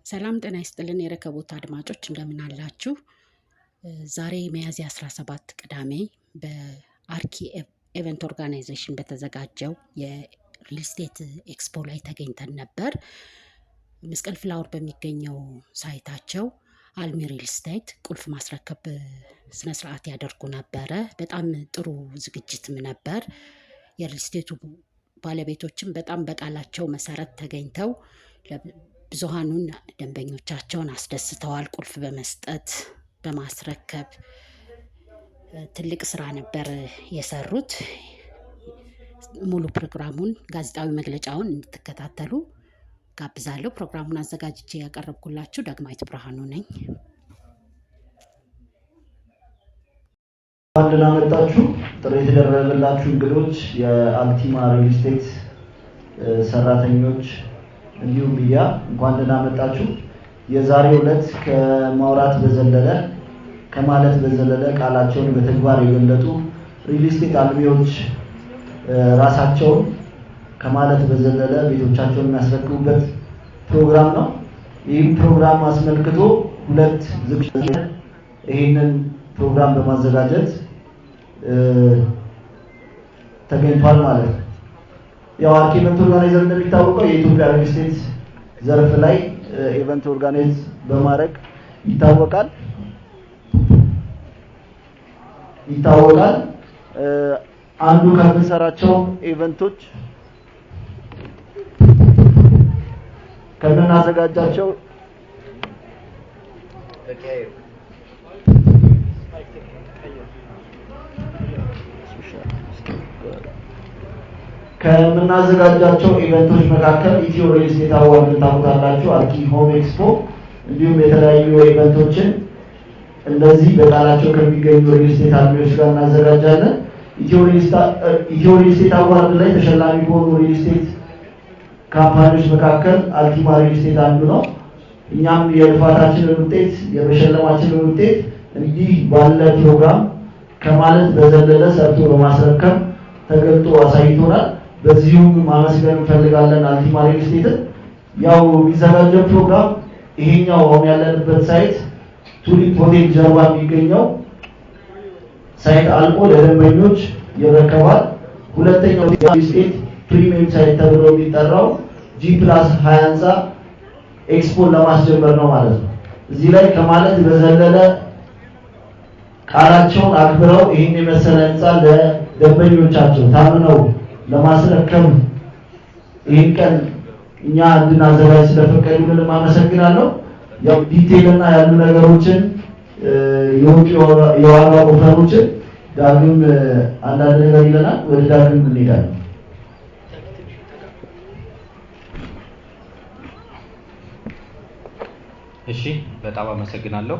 ሰላም ጤና ይስጥልን የረከቦት አድማጮች እንደምን አላችሁ? ዛሬ ሚያዝያ 17 ቅዳሜ በአርኪ ኢቨንት ኦርጋናይዜሽን በተዘጋጀው የሪል ስቴት ኤክስፖ ላይ ተገኝተን ነበር። መስቀል ፍላወር በሚገኘው ሳይታቸው አልሚ ሪል ስቴት ቁልፍ ማስረከብ ስነስርዓት ያደርጉ ነበረ። በጣም ጥሩ ዝግጅትም ነበር። የሪል ስቴቱ ባለቤቶችም በጣም በቃላቸው መሰረት ተገኝተው ብዙሃኑን ደንበኞቻቸውን አስደስተዋል። ቁልፍ በመስጠት በማስረከብ ትልቅ ስራ ነበር የሰሩት። ሙሉ ፕሮግራሙን ጋዜጣዊ መግለጫውን እንድትከታተሉ ጋብዛለሁ። ፕሮግራሙን አዘጋጅቼ ያቀረብኩላችሁ ዳግማዊት ብርሃኑ ነኝ። አንደና መጣችሁ ጥሪ የተደረገላችሁ እንግዶች፣ የአልቲማ ሪል ስቴት ሰራተኞች እንዲሁም ሚዲያ እንኳን ደህና መጣችሁ። የዛሬው ዕለት ከማውራት በዘለለ ከማለት በዘለለ ቃላቸውን በተግባር የገለጡ ሪል ስቴት አልሚዎች ራሳቸውን ከማለት በዘለለ ቤቶቻቸውን የሚያስረክቡበት ፕሮግራም ነው። ይህም ፕሮግራም አስመልክቶ ሁለት ዝግጅቶች ይህንን ፕሮግራም በማዘጋጀት ተገኝቷል ማለት ነው። ያው አርኪ ኢቨንት ኦርጋናይዘር እንደሚታወቀው የኢትዮጵያ ሪል ስቴት ዘርፍ ላይ ኢቨንት ኦርጋናይዝ በማድረግ ይታወቃል። አንዱ ከምንሰራቸው ኢቨንቶች ከምናዘጋጃቸው ኢቨንቶች መካከል ኢትዮ ሪል ስቴት አዋርድ ታውቃላችሁ፣ አርኪ ሆም ኤክስፖ እንዲሁም የተለያዩ ኢቨንቶችን እንደዚህ በቃላቸው ከሚገኙ ሪል ስቴት አልሚዎች ጋር እናዘጋጃለን። ኢትዮ ሪል ስቴት አዋርድ ላይ ተሸላሚ ከሆኑ ሪል ስቴት ካምፓኒዎች መካከል አልቲማ ሪል ስቴት አንዱ ነው። እኛም የልፋታችንን ውጤት የመሸለማችንን ውጤት እንዲህ ባለ ፕሮግራም ከማለት በዘለለ ሰርቶ በማስረከብ ተገልጦ አሳይቶናል። በዚሁም ማመስገን እንፈልጋለን አልቲማ ሪል ስቴትን። ያው የሚዘጋጀው ፕሮግራም ይሄኛው አሁን ያለንበት ሳይት ቱሊፕ ሆቴል ጀርባ የሚገኘው ሳይት አልቆ ለደንበኞች ይረከባል። ሁለተኛው ሪል ስቴት ፕሪሚየም ሳይት ተብሎ የሚጠራው G+20 ህንፃ ኤክስፖን ለማስጀመር ነው ማለት ነው። እዚህ ላይ ከማለት በዘለለ ቃላቸውን አክብረው ይህን የመሰለ ህንፃ ለደንበኞቻቸው ታምነው ለማስረከብ ይህን ቀን እኛ እንድናዘጋጅ ስለፈቀዱልን አመሰግናለሁ። ያው ዲቴይልና ያሉ ነገሮችን የዋጋ ኦፈሮችን ዳግም አንዳንድ ነገር ይለናል። ወደ ዳግም እንሄዳለን። እሺ፣ በጣም አመሰግናለሁ።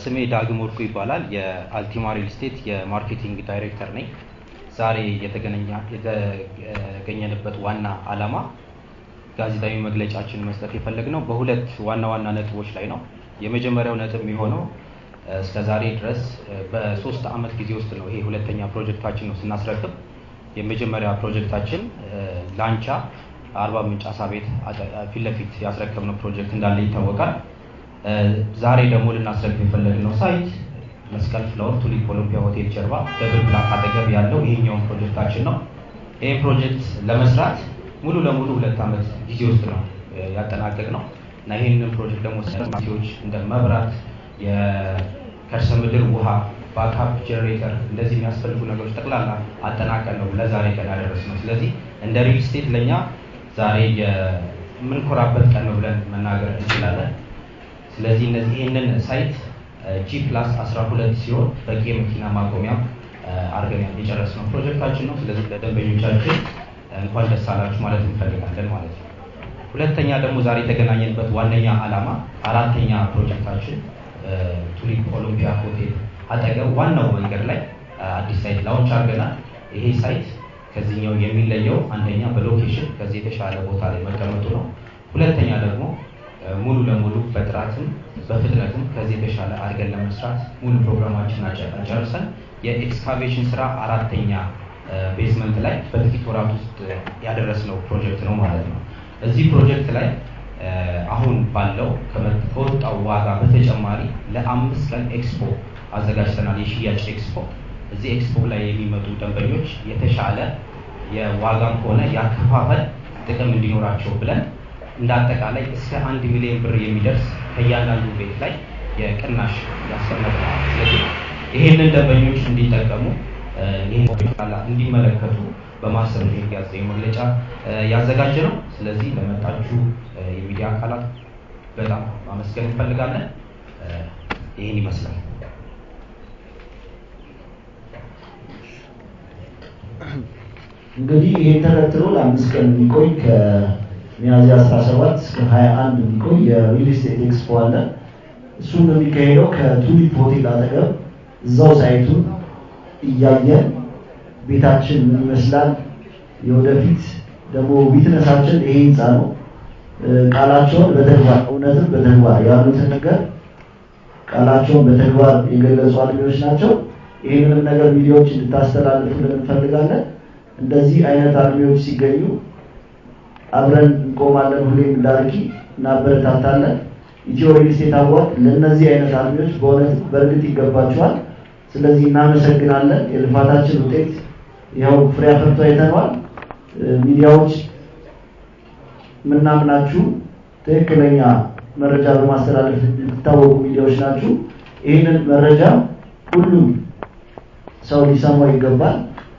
ስሜ ዳግም ወርቁ ይባላል። የአልቲማ ሪል ስቴት የማርኬቲንግ ዳይሬክተር ነኝ። ዛሬ የተገኘንበት ዋና ዓላማ ጋዜጣዊ መግለጫችን መስጠት የፈለግነው በሁለት ዋና ነጥቦች ላይ ነው። የመጀመሪያው ነጥብ የሚሆነው እስከዛሬ ድረስ በ3 ዓመት ጊዜ ውስጥ ነው ይሄ ሁለተኛ ፕሮጀክታችን ነው ስናስረክብ። የመጀመሪያ ፕሮጀክታችን ላንቻ አርባ ምንጭ አሳ ቤት ፊት ለፊት ያስረከብነው ፕሮጀክት እንዳለ ይታወቃል። ዛሬ ደግሞ ልናስረክብ የፈለግነው ሳይት መስቀል ፍላወር ቱሊፕ ኦሎምፒያ ሆቴል ጀርባ ደብል ብላክ አጠገብ ያለው ይሄኛው ፕሮጀክታችን ነው። ይሄ ፕሮጀክት ለመስራት ሙሉ ለሙሉ 2 ዓመት ጊዜ ውስጥ ነው ያጠናቀቅነው እና ይሄንን ፕሮጀክት ደግሞ ሰርቪሶች እንደ መብራት፣ የከርሰ ምድር ውሃ፣ ባክአፕ ጀነሬተር እንደዚህ የሚያስፈልጉ ነገሮች ጠቅላላ አጠናቀን ነው ለዛሬ ቀን ያደረስነው። ስለዚህ እንደ ሪል ስቴት ለኛ ዛሬ የምንኮራበት ቀን ነው ብለን መናገር እንችላለን። ስለዚህ ይህንን ሳይት G+12 ሲሆን በቂ የመኪና ማቆሚያ አድርገን የጨረስነው ፕሮጀክታችን ነው። ስለዚህ ለደንበኞቻችን እንኳን ደስ አላችሁ ማለት እንፈልጋለን ማለት ነው። ሁለተኛ ደግሞ ዛሬ የተገናኘንበት ዋነኛ ዓላማ አራተኛ ፕሮጀክታችን ቱሊፕ ኦሎምፒያ ሆቴል አጠገብ ዋናው መንገድ ላይ አዲስ ሳይት ላውንች አድርገናል። ይሄ ሳይት ከዚህኛው የሚለየው አንደኛ በሎኬሽን ከዚህ የተሻለ ቦታ ላይ መቀመጡ ነው። ሁለተኛ ደግሞ ሙሉ ለሙሉ በጥራትም በፍጥነትም ከዚህ የተሻለ አድርገን ለመስራት ሙሉ ፕሮግራማችን ጨርሰን የኤክስካቬሽን ስራ አራተኛ ቤዝመንት ላይ በጥቂት ወራት ውስጥ ያደረስነው ፕሮጀክት ነው ማለት ነው። እዚህ ፕሮጀክት ላይ አሁን ባለው ከወጣው ዋጋ በተጨማሪ ለ5 ቀን ኤክስፖ አዘጋጅተናል። የሽያጭ ኤክስፖ እዚህ ኤክስፖ ላይ የሚመጡ ደንበኞች የተሻለ የዋጋም ሆነ ያከፋፈል ጥቅም እንዲኖራቸው ብለን እንዳጠቃላይ እስከ 1 ሚሊዮን ብር የሚደርስ ከእያንዳንዱ ቤት ላይ የቅናሽ ያስቀመጥነዋል። ስለዚህ ይህንን ደንበኞች እንዲጠቀሙ እንዲመለከቱ በማሰብ ነው መግለጫ ያዘጋጀ ነው። ስለዚህ ለመጣችሁ የሚዲያ አካላት በጣም ማመስገን እንፈልጋለን። ይህን ይመስላል። እንግዲህ ይሄን ተከትሎ ለ5 ቀን የሚቆይ ከሚያዝያ 17 እስከ 21 የሚቆይ የሪል ስቴት ኤክስፖ አለ። እሱም የሚካሄደው ከቱሊፕ ሆቴል አጠገብ እዛው ሳይቱን እያየን ቤታችን ምን ይመስላል፣ የወደፊት ደግሞ ቢዝነሳችን ይሄ ህንፃ ነው፣ ቃላቸውን በተግባር እውነትም በተግባር ያሉትን ነገር ቃላቸውን በተግባር የገለጹ አልሚዎች ናቸው። ይህንንም ነገር ሚዲያዎች እንድታስተላልፉልን እንፈልጋለን። እንደዚህ አይነት አልሚዎች ሲገኙ አብረን እንቆማለን። ሁሌም እንዳርኪ እናበረታታለን። ኢትዮ ሪል ስቴት አዋርድ ለእነዚህ አይነት አልሚዎች በእርግጥ ይገባቸዋል። ስለዚህ እናመሰግናለን። የልፋታችን ውጤት ያው ፍሬ አፍርቶ አይተነዋል። ሚዲያዎች ምናምናችሁ ትክክለኛ መረጃ በማስተላለፍ የምትታወቁ ሚዲያዎች ናችሁ። ይህንን መረጃ ሁሉም ሰው ሊሰማው ይገባል።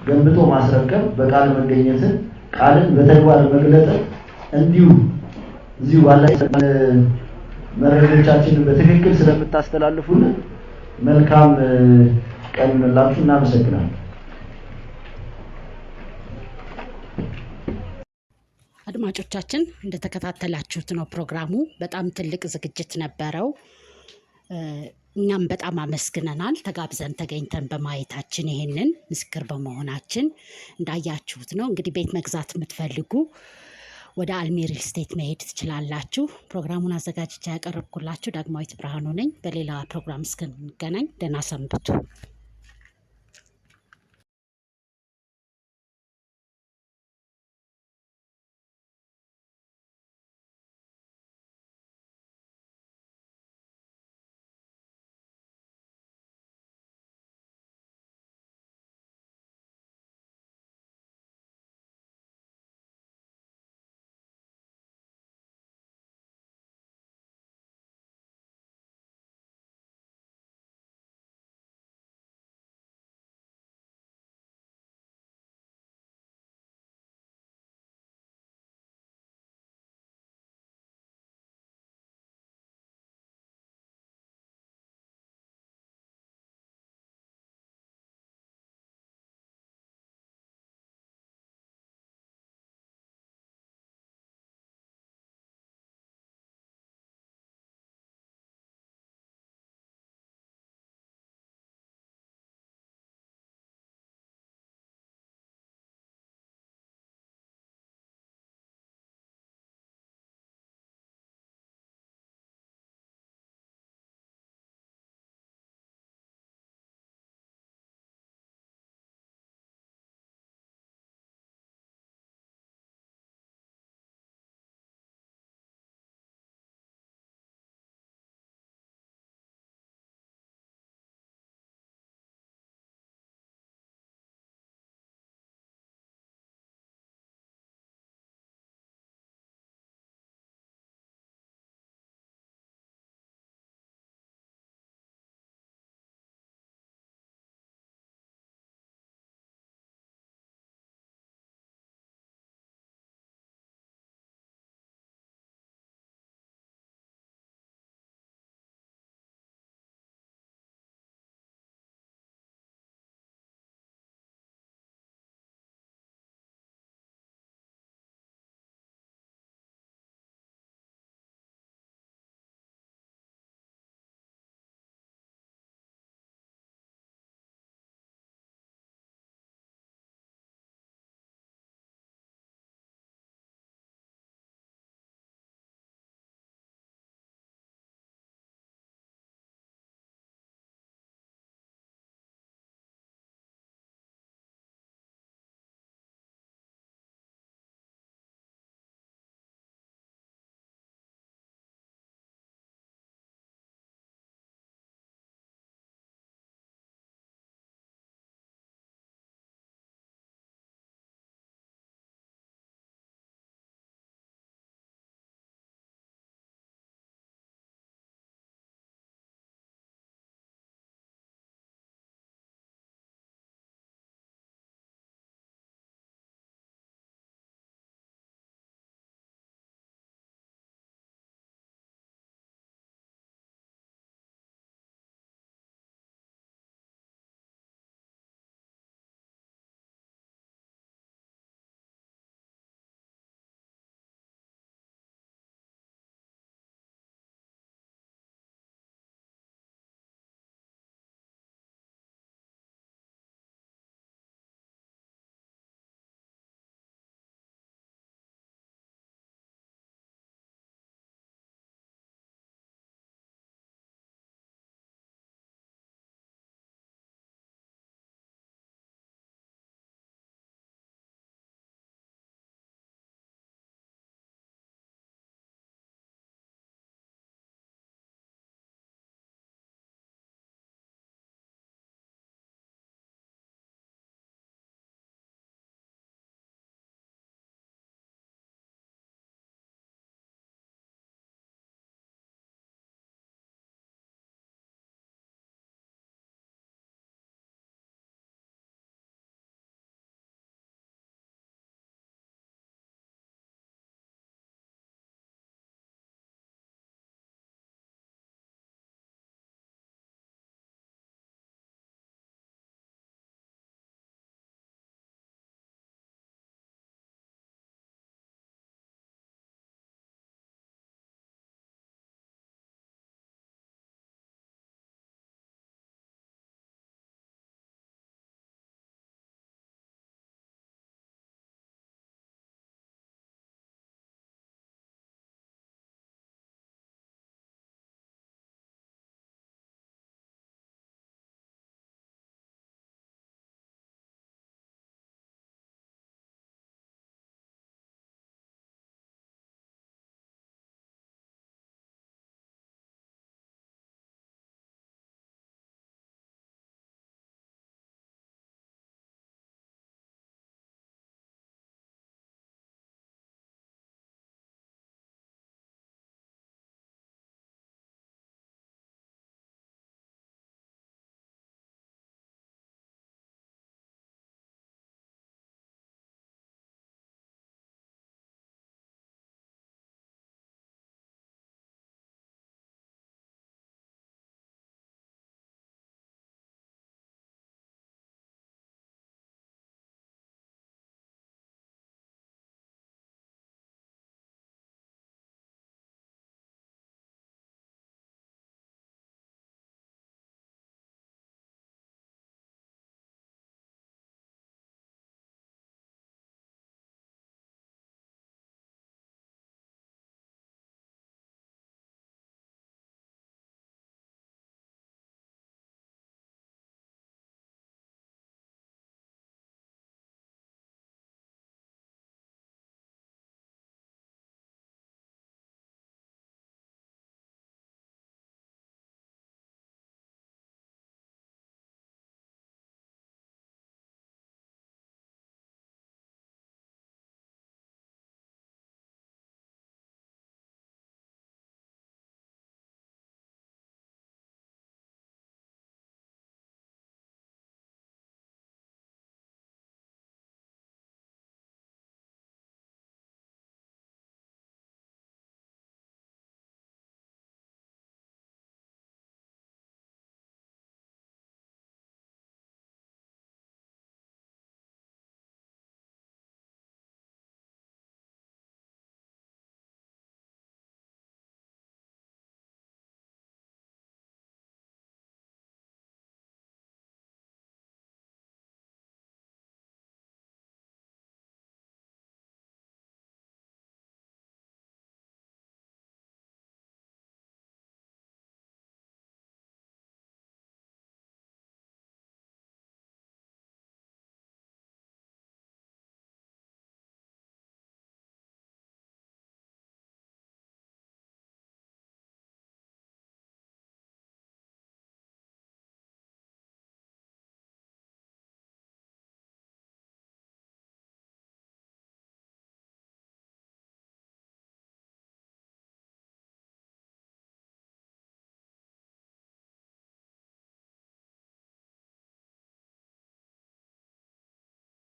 ገንብቶ ማስረከብ፣ በቃል መገኘትን፣ ቃልን በተግባር መግለጥን እንዲሁ እዚሁ ባላይ መረጃዎቻችንን በትክክል ስለምታስተላልፉልን መልካም ቀን ይሁንላችሁ። እናመሰግናለን። አድማጮቻችን እንደተከታተላችሁት ነው ፕሮግራሙ። በጣም ትልቅ ዝግጅት ነበረው። እኛም በጣም አመስግነናል። ተጋብዘን ተገኝተን በማየታችን ይሄንን ምስክር በመሆናችን እንዳያችሁት ነው። እንግዲህ ቤት መግዛት የምትፈልጉ ወደ አልሚ ሪል ስቴት መሄድ ትችላላችሁ። ፕሮግራሙን አዘጋጅቼ ያቀረብኩላችሁ ዳግማዊት ብርሃኑ ነኝ። በሌላ ፕሮግራም እስክንገናኝ ደህና ሰንብቱ።